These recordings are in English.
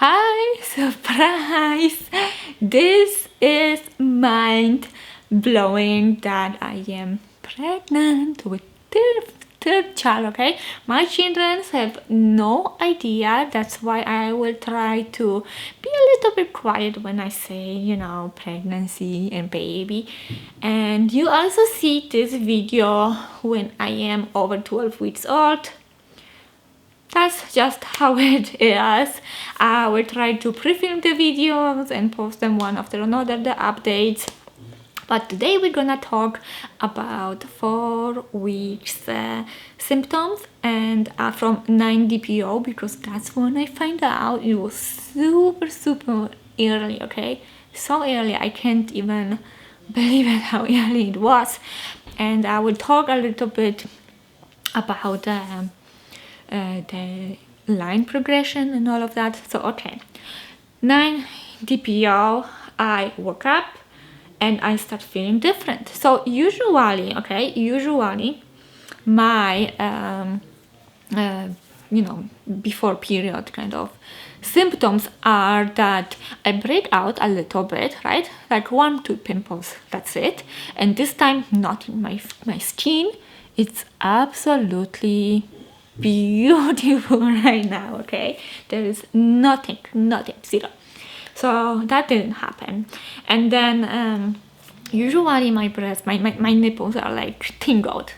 Hi, surprise! This is mind blowing that I am pregnant with third child, okay? My children have no idea. That's why I will try to be a little bit quiet when I say, pregnancy and baby. And you also see this video when I am over 12 weeks old. That's just how it is. I will try to pre-film the videos and post them one after another, the updates. But today we're gonna talk about 4 weeks symptoms and from 9 DPO, because that's when I find out. It was super early, okay? So early, I can't even believe it how early it was. And I will talk a little bit about the line progression and all of that. So okay, 9 DPO, I woke up and I start feeling different. So usually my before period kind of symptoms are that I break out a little bit, right? Like 1-2 pimples, that's it. And this time not in my skin. It's absolutely beautiful right now, okay? There is nothing, zero. So that didn't happen. And then usually my breasts, my nipples are like tingled.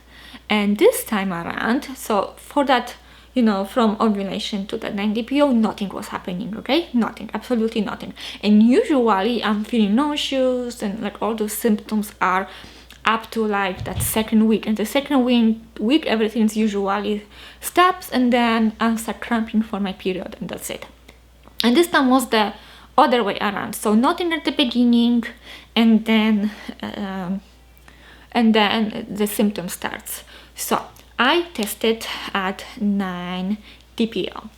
And this time around, so for that, from ovulation to the 9 DPO, nothing was happening, okay? Nothing, absolutely nothing. And usually I'm feeling nauseous and like all those symptoms are up to like that second week. And the second week everything's usually stops, and then I start cramping for my period, and that's it. And this time was the other way around. So nothing at the beginning, and then the symptom starts. So I tested at 9 DPO.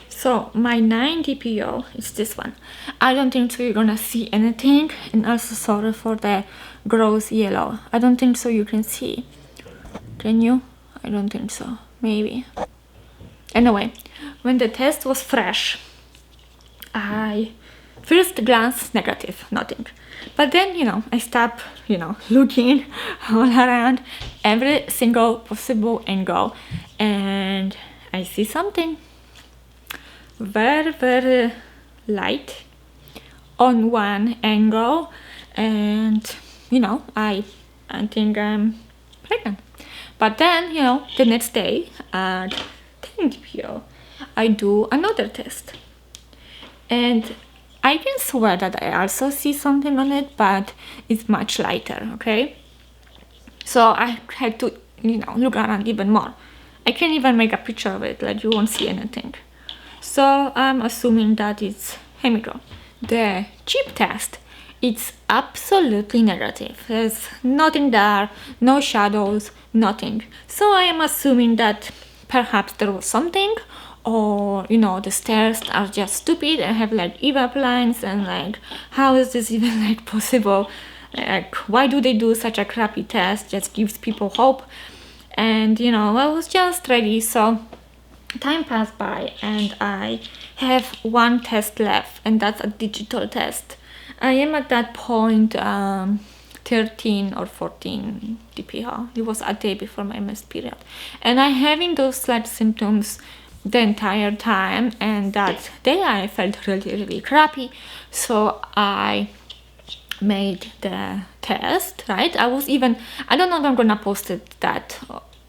So my 9 DPO is this one. I don't think so you're gonna see anything, and also sorry for the gross yellow. I don't think so you can see. Can you? I don't think so. Maybe. Anyway, when the test was fresh, I first glance negative, nothing. But then, I stop, looking all around every single possible angle, and I see something very light on one angle, and I think I'm pregnant. But then the next day at 10 DPO I do another test, and I can swear that I also see something on it, but it's much lighter, okay? So I had to look around even more. I can't even make a picture of it, like you won't see anything. So I'm assuming that it's hemigro. The chip test, it's absolutely negative. There's nothing there, no shadows, nothing. So I am assuming that perhaps there was something, or the stairs are just stupid and have like evap lines, and like how is this even like possible? Like why do they do such a crappy test? Just gives people hope. And I was just ready. So time passed by and I have one test left, and that's a digital test. I am at that point 13 or 14 DPO. It was a day before my missed period, and I'm having those slight symptoms the entire time, and that day I felt really crappy. So I made the test, right? I don't know if I'm gonna post it, that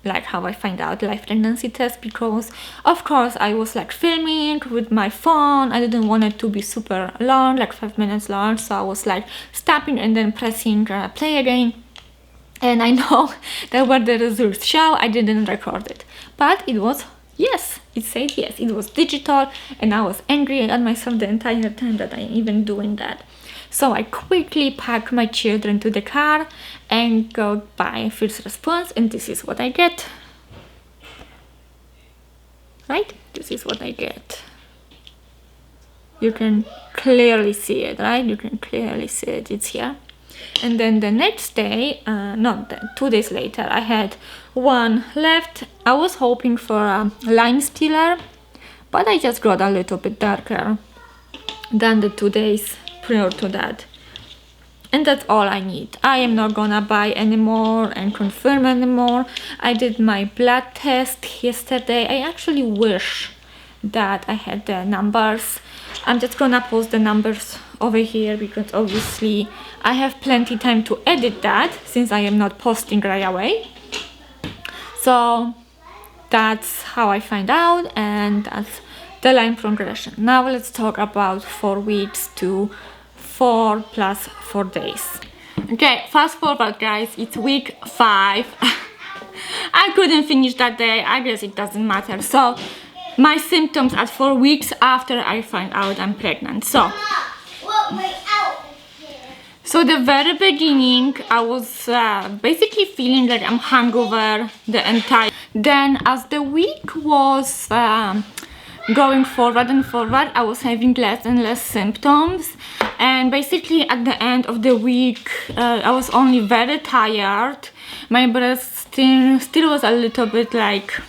like how I find out live pregnancy test, because of course I was like filming with my phone. I didn't want it to be super long, like 5 minutes long, so I was like stopping and then pressing play again. And I know that what the results show, I didn't record it, but it was yes, it said yes, it was digital, and I was angry at myself the entire time that I'm even doing that. So I quickly pack my children to the car and go by first response, and this is what I get. Right? This is what I get. You can clearly see it, right? You can clearly see it, it's here. And then the next day, 2 days later, I had one left. I was hoping for a line stealer, but I just got a little bit darker. than the 2 days prior to that. And that's all I need. I am not gonna buy anymore and confirm anymore. I did my blood test yesterday. I actually wish that I had the numbers. I'm just gonna post the numbers over here because obviously I have plenty time to edit that since I am not posting right away. So that's how I find out, and that's the line progression. Now let's talk about 4 weeks to 4 plus 4 days. Okay, fast forward guys, it's week 5. I couldn't finish that day. I guess it doesn't matter. So my symptoms at 4 weeks after I find out I'm pregnant. So the very beginning I was basically feeling like I'm hungover the entire. Then as the week was going forward and forward, I was having less and less symptoms, and basically at the end of the week I was only very tired. My breast still was a little bit like,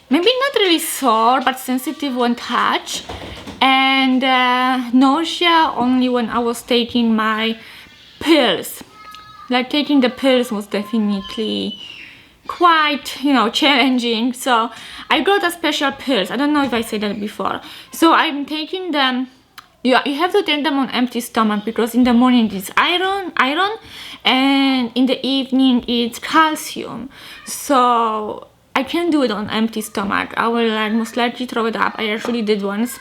maybe not really sore, but sensitive when touched, and nausea only when I was taking my pills. Like taking the pills was definitely quite, you know, challenging. So I got a special pills. I don't know if I said that before. So I'm taking them. You have to take them on empty stomach because in the morning it's iron, and in the evening it's calcium. So I can't do it on empty stomach. I will like most likely throw it up. I actually did once.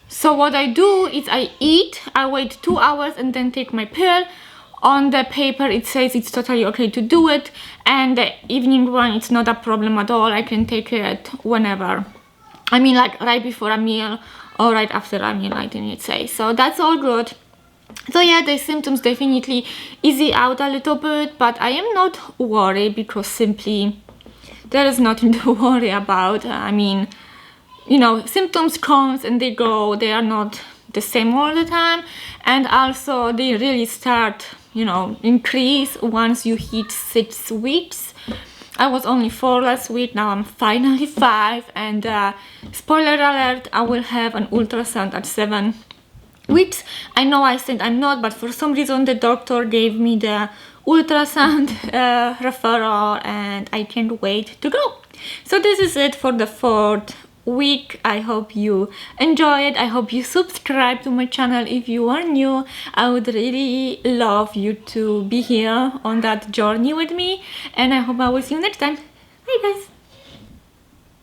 So what I do is I eat, I wait 2 hours and then take my pill. On the paper it says it's totally okay to do it, and the evening one, it's not a problem at all. I can take it whenever. I mean, like right before a meal or right after a meal, I didn't say. So that's all good. So yeah, the symptoms definitely easy out a little bit, but I am not worried because simply there is nothing to worry about. I mean, you know, symptoms comes and they go. They are not the same all the time, and also they really start, you know, increase once you hit 6 weeks. I was only 4 last week, now I'm finally 5, and spoiler alert, I will have an ultrasound at 7 weeks. I know I said I'm not, but for some reason the doctor gave me the ultrasound referral, and I can't wait to go. So this is it for the 4th week. I hope you enjoy it. I hope you subscribe to my channel if you are new. I would really love you to be here on that journey with me, and I hope I will see you next time. Bye guys.